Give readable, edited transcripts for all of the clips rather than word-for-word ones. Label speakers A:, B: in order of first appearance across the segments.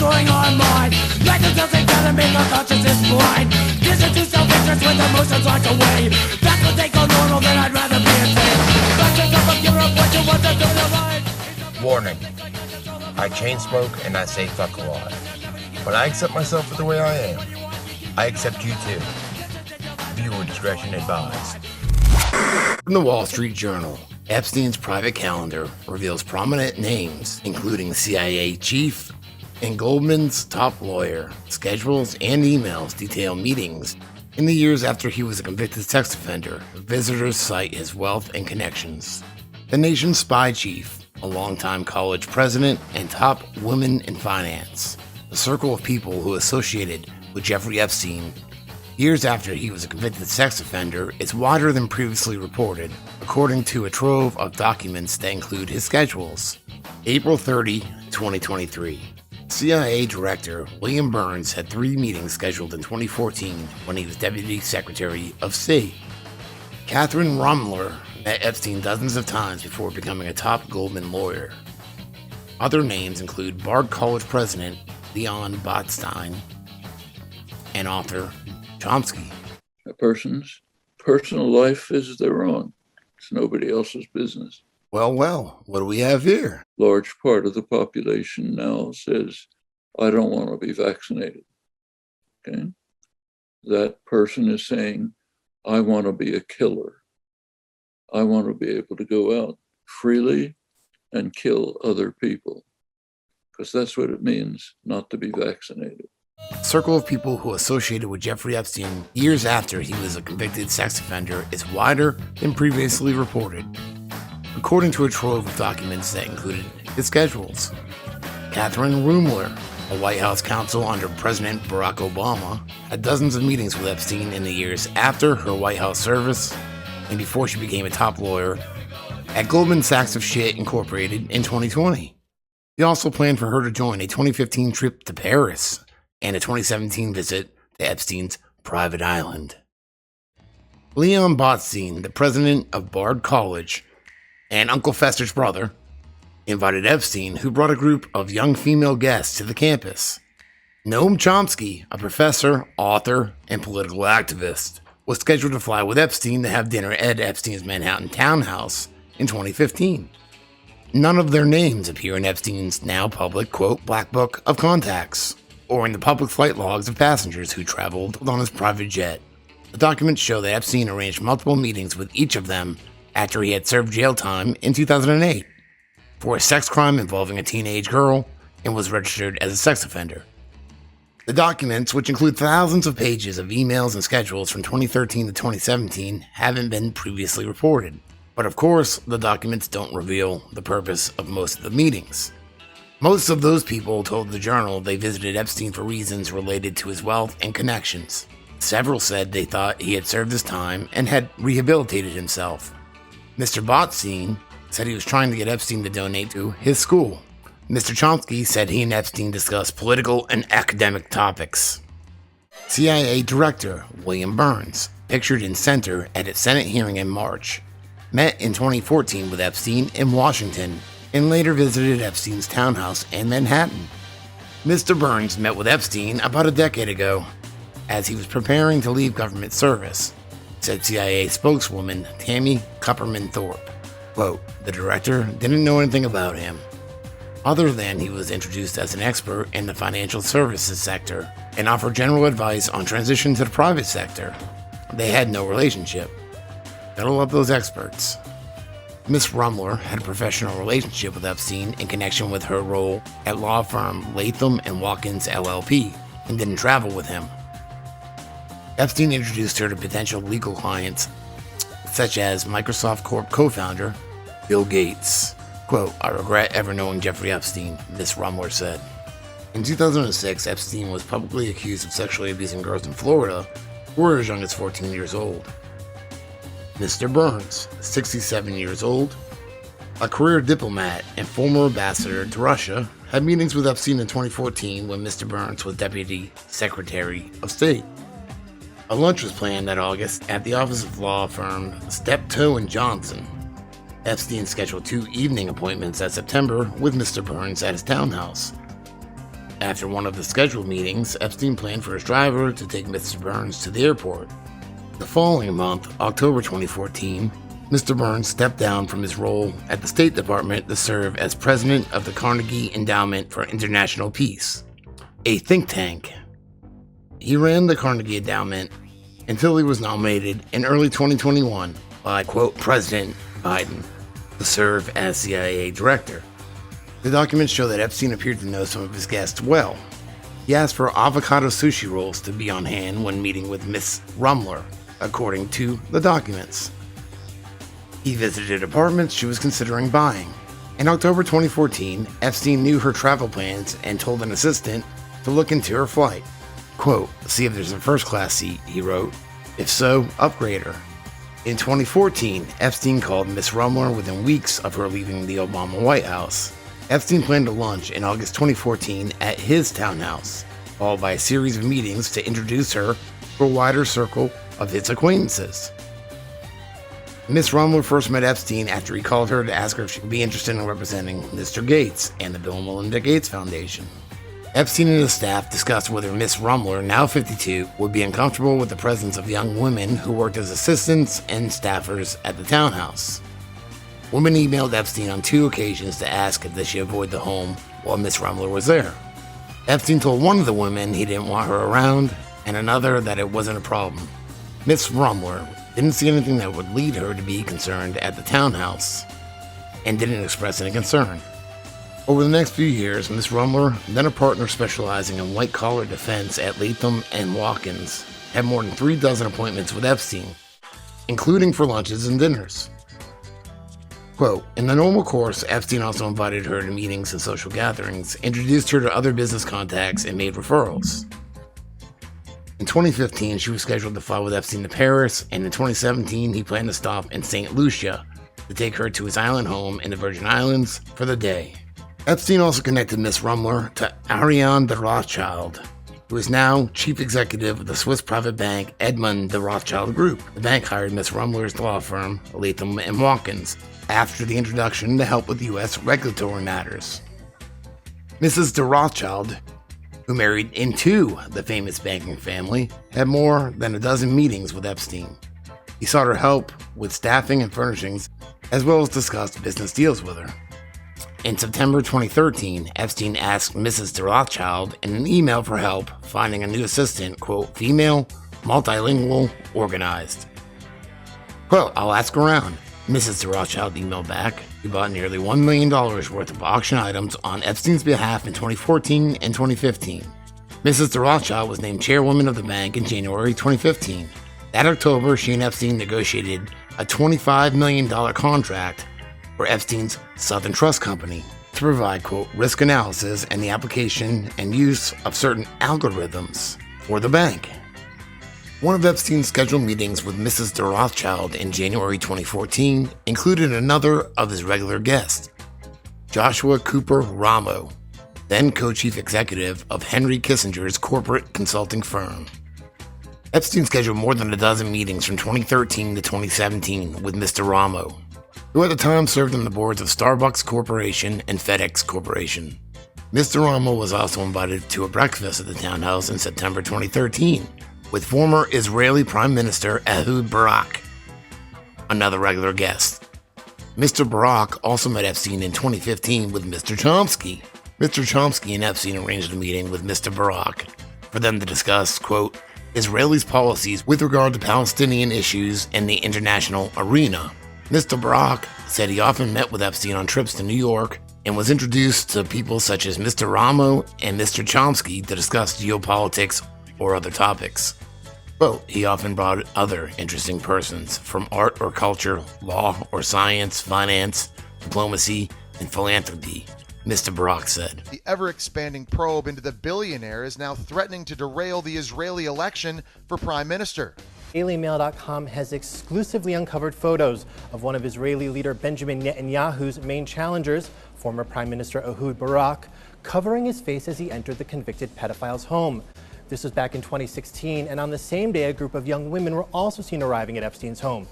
A: destroying our mind. Like the pills they gotta make our consciousness blind. Listen to self-interest with emotions locked away. That's what they call normal, then I'd rather be insane. That's the cup of Europe, what you want to do to life.
B: Warning. I chain smoke and I say fuck a lot. But I accept myself for the way I am. I accept you too. Viewer discretion advised.
C: From the Wall Street Journal, Epstein's private calendar reveals prominent names, including CIA chief and Goldman's top lawyer. Schedules and emails detail meetings in the years after he was a convicted sex offender. Visitors cite his wealth and connections. The nation's spy chief, a longtime college president, and top women in finance. The circle of people who associated with Jeffrey Epstein years after he was a convicted sex offender is wider than previously reported, according to a trove of documents that include his schedules. April 30, 2023. CIA Director William Burns had 3 meetings scheduled in 2014 when he was Deputy Secretary of State. Catherine Rumler met Epstein dozens of times before becoming a top Goldman lawyer. Other names include Bard College President Leon Botstein and author Chomsky.
D: A person's personal life is their own. It's nobody else's business.
C: Well, what do we have here?
D: Large part of the population now says, I don't want to be vaccinated. Okay? That person is saying, I want to be a killer. I want to be able to go out freely and kill other people. Because that's what it means not to be vaccinated.
C: Circle of people who associated with Jeffrey Epstein years after he was a convicted sex offender is wider than previously reported, according to a trove of documents that included his schedules. Catherine Rumler, a White House counsel under President Barack Obama, had dozens of meetings with Epstein in the years after her White House service and before she became a top lawyer at Goldman Sachs of Shit Incorporated in 2020. He also planned for her to join a 2015 trip to Paris and a 2017 visit to Epstein's private island. Leon Botstein, the president of Bard College and Uncle Fester's brother, invited Epstein, who brought a group of young female guests to the campus. Noam Chomsky, a professor, author, and political activist, was scheduled to fly with Epstein to have dinner at Epstein's Manhattan townhouse in 2015. None of their names appear in Epstein's now public, quote, Black Book of Contacts, or in the public flight logs of passengers who traveled on his private jet. The documents show that Epstein arranged multiple meetings with each of them after he had served jail time in 2008 for a sex crime involving a teenage girl and was registered as a sex offender. The documents, which include thousands of pages of emails and schedules from 2013 to 2017, haven't been previously reported. But of course, the documents don't reveal the purpose of most of the meetings. Most of those people told the Journal they visited Epstein for reasons related to his wealth and connections. Several said they thought he had served his time and had rehabilitated himself. Mr. Botstein said he was trying to get Epstein to donate to his school. Mr. Chomsky said he and Epstein discussed political and academic topics. CIA Director William Burns, pictured in center at a Senate hearing in March, met in 2014 with Epstein in Washington and later visited Epstein's townhouse in Manhattan. Mr. Burns met with Epstein about a decade ago as he was preparing to leave government service, said CIA spokeswoman Tammy Kupperman Thorpe. Quote, the director didn't know anything about him, other than he was introduced as an expert in the financial services sector and offered general advice on transition to the private sector. They had no relationship. Gotta love those experts. Miss Rumler had a professional relationship with Epstein in connection with her role at law firm Latham & Watkins LLP and didn't travel with him. Epstein introduced her to potential legal clients such as Microsoft Corp co-founder Bill Gates. Quote, I regret ever knowing Jeffrey Epstein, Miss Rumler said. In 2006, Epstein was publicly accused of sexually abusing girls in Florida who were as young as 14 years old. Mr. Burns, 67 years old, a career diplomat and former ambassador to Russia, had meetings with Epstein in 2014 when Mr. Burns was Deputy Secretary of State. A lunch was planned that August at the office of law firm Steptoe & Johnson. Epstein scheduled 2 evening appointments that September with Mr. Burns at his townhouse. After one of the scheduled meetings, Epstein planned for his driver to take Mr. Burns to the airport. The following month, October 2014, Mr. Burns stepped down from his role at the State Department to serve as president of the Carnegie Endowment for International Peace, a think tank. He ran the Carnegie Endowment until he was nominated in early 2021 by, quote, President Biden to serve as CIA director. The documents show that Epstein appeared to know some of his guests well. He asked for avocado sushi rolls to be on hand when meeting with Miss Rumler, according to the documents. He visited apartments she was considering buying. In October 2014, Epstein knew her travel plans and told an assistant to look into her flight. Quote, see if there's a first-class seat, he wrote. If so, upgrade her. In 2014, Epstein called Miss Rumler within weeks of her leaving the Obama White House. Epstein planned a lunch in August 2014 at his townhouse, followed by a series of meetings to introduce her to a wider circle of his acquaintances. Miss Rumler first met Epstein after he called her to ask her if she would be interested in representing Mr. Gates and the Bill and Melinda Gates Foundation. Epstein and his staff discussed whether Miss Rumler, now 52, would be uncomfortable with the presence of young women who worked as assistants and staffers at the townhouse. Women emailed Epstein on 2 occasions to ask that she avoid the home while Miss Rumler was there. Epstein told one of the women he didn't want her around, and another that it wasn't a problem. Miss Rumler didn't see anything that would lead her to be concerned at the townhouse, and didn't express any concern. Over the next few years, Miss Rumler, then a partner specializing in white-collar defense at Latham & Watkins, had more than 3 dozen appointments with Epstein, including for lunches and dinners. Quote, in the normal course, Epstein also invited her to meetings and social gatherings, introduced her to other business contacts, and made referrals. In 2015, she was scheduled to fly with Epstein to Paris, and in 2017, he planned to stop in St. Lucia to take her to his island home in the Virgin Islands for the day. Epstein also connected Miss Rumler to Ariane de Rothschild, who is now chief executive of the Swiss private bank Edmond de Rothschild Group. The bank hired Miss Rumler's law firm, Latham & Watkins, after the introduction to help with U.S. regulatory matters. Mrs. de Rothschild, who married into the famous banking family, had more than a dozen meetings with Epstein. He sought her help with staffing and furnishings, as well as discussed business deals with her. In September 2013, Epstein asked Mrs. de Rothschild in an email for help finding a new assistant, quote, female, multilingual, organized. Quote, I'll ask around. Mrs. de Rothschild emailed back. He bought nearly $1 million worth of auction items on Epstein's behalf in 2014 and 2015. Mrs. de Rothschild was named chairwoman of the bank in January 2015. That October, she and Epstein negotiated a $25 million contract for Epstein's Southern Trust Company to provide, quote, risk analysis and the application and use of certain algorithms for the bank. One of Epstein's scheduled meetings with Mrs. de Rothschild in January 2014 included another of his regular guests, Joshua Cooper Ramo, then co-chief executive of Henry Kissinger's corporate consulting firm. Epstein scheduled more than a dozen meetings from 2013 to 2017 with Mr. Ramo, who at the time served on the boards of Starbucks Corporation and FedEx Corporation. Mr. Ramo was also invited to a breakfast at the townhouse in September 2013 with former Israeli Prime Minister Ehud Barak, another regular guest. Mr. Barak also met Epstein in 2015 with Mr. Chomsky. Mr. Chomsky and Epstein arranged a meeting with Mr. Barak for them to discuss, quote, Israelis' policies with regard to Palestinian issues in the international arena. Mr. Barak said he often met with Epstein on trips to New York and was introduced to people such as Mr. Ramo and Mr. Chomsky to discuss geopolitics or other topics. Quote, he often brought other interesting persons from art or culture, law or science, finance, diplomacy, and philanthropy, Mr. Barak said.
E: The ever-expanding probe into the billionaire is now threatening to derail the Israeli election for prime minister.
F: DailyMail.com has exclusively uncovered photos of one of Israeli leader Benjamin Netanyahu's main challengers, former Prime Minister Ehud Barak, covering his face as he entered the convicted pedophile's home. This was back in 2016, and on the same day, a group of young women were also seen arriving at Epstein's home.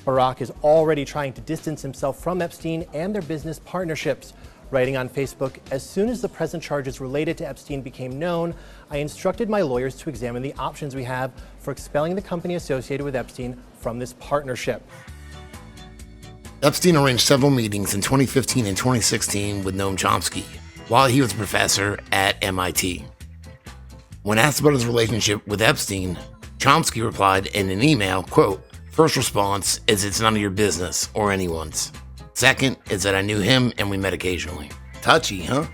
F: Barak is already trying to distance himself from Epstein and their business partnerships. Writing on Facebook, "As soon as the present charges related to Epstein became known, I instructed my lawyers to examine the options we have for expelling the company associated with Epstein from this partnership."
C: Epstein arranged several meetings in 2015 and 2016 with Noam Chomsky while he was a professor at MIT. When asked about his relationship with Epstein, Chomsky replied in an email, quote, "First response is it's none of your business or anyone's. Second is that I knew him and we met occasionally." Touchy, huh?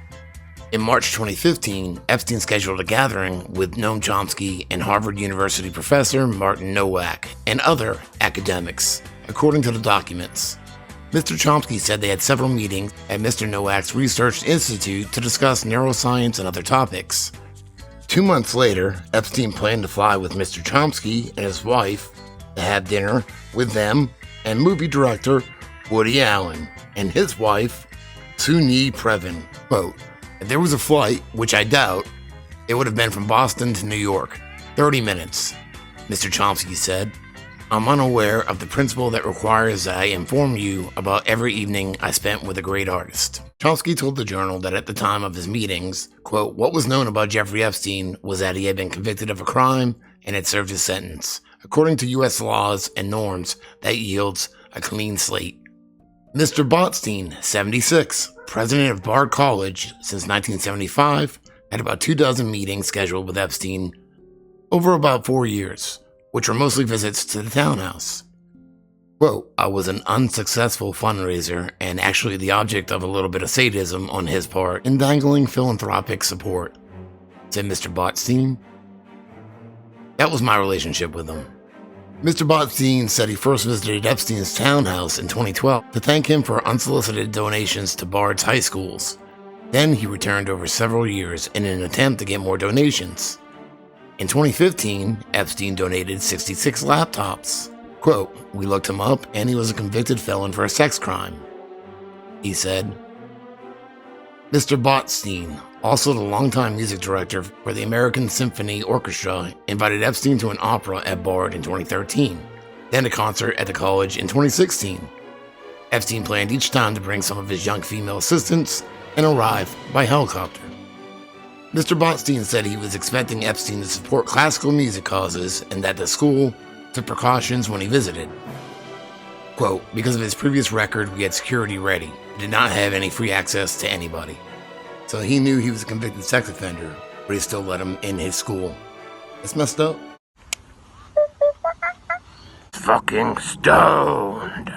C: In March 2015, Epstein scheduled a gathering with Noam Chomsky and Harvard University professor Martin Nowak and other academics, according to the documents. Mr. Chomsky said they had several meetings at Mr. Nowak's Research Institute to discuss neuroscience and other topics. 2 months later, Epstein planned to fly with Mr. Chomsky and his wife to have dinner with them and movie director Woody Allen and his wife, Soon-Yi Previn. Quote, "If there was a flight, which I doubt, it would have been from Boston to New York. 30 minutes, Mr. Chomsky said. I'm unaware of the principle that requires that I inform you about every evening I spent with a great artist." Chomsky told the Journal that at the time of his meetings, quote, "What was known about Jeffrey Epstein was that he had been convicted of a crime and had served his sentence. According to U.S. laws and norms, that yields a clean slate." Mr. Botstein, 76, president of Bard College since 1975, had about 24 meetings scheduled with Epstein over about 4 years, which were mostly visits to the townhouse. Quote, "I was an unsuccessful fundraiser and actually the object of a little bit of sadism on his part in dangling philanthropic support," said Mr. Botstein. That was my relationship with him. Mr. Botstein said he first visited Epstein's townhouse in 2012 to thank him for unsolicited donations to Bard's high schools. Then he returned over several years in an attempt to get more donations. In 2015, Epstein donated 66 laptops. Quote, "We looked him up and he was a convicted felon for a sex crime," he said. Mr. Botstein, also the longtime music director for the American Symphony Orchestra, invited Epstein to an opera at Bard in 2013, then a concert at the college in 2016. Epstein planned each time to bring some of his young female assistants and arrive by helicopter. Mr. Botstein said he was expecting Epstein to support classical music causes and that the school took precautions when he visited. Quote, "Because of his previous record, we had security ready. He did not have any free access to anybody. So he knew he was a convicted sex offender, but he still let him in his school." That's messed up. Fucking stoned.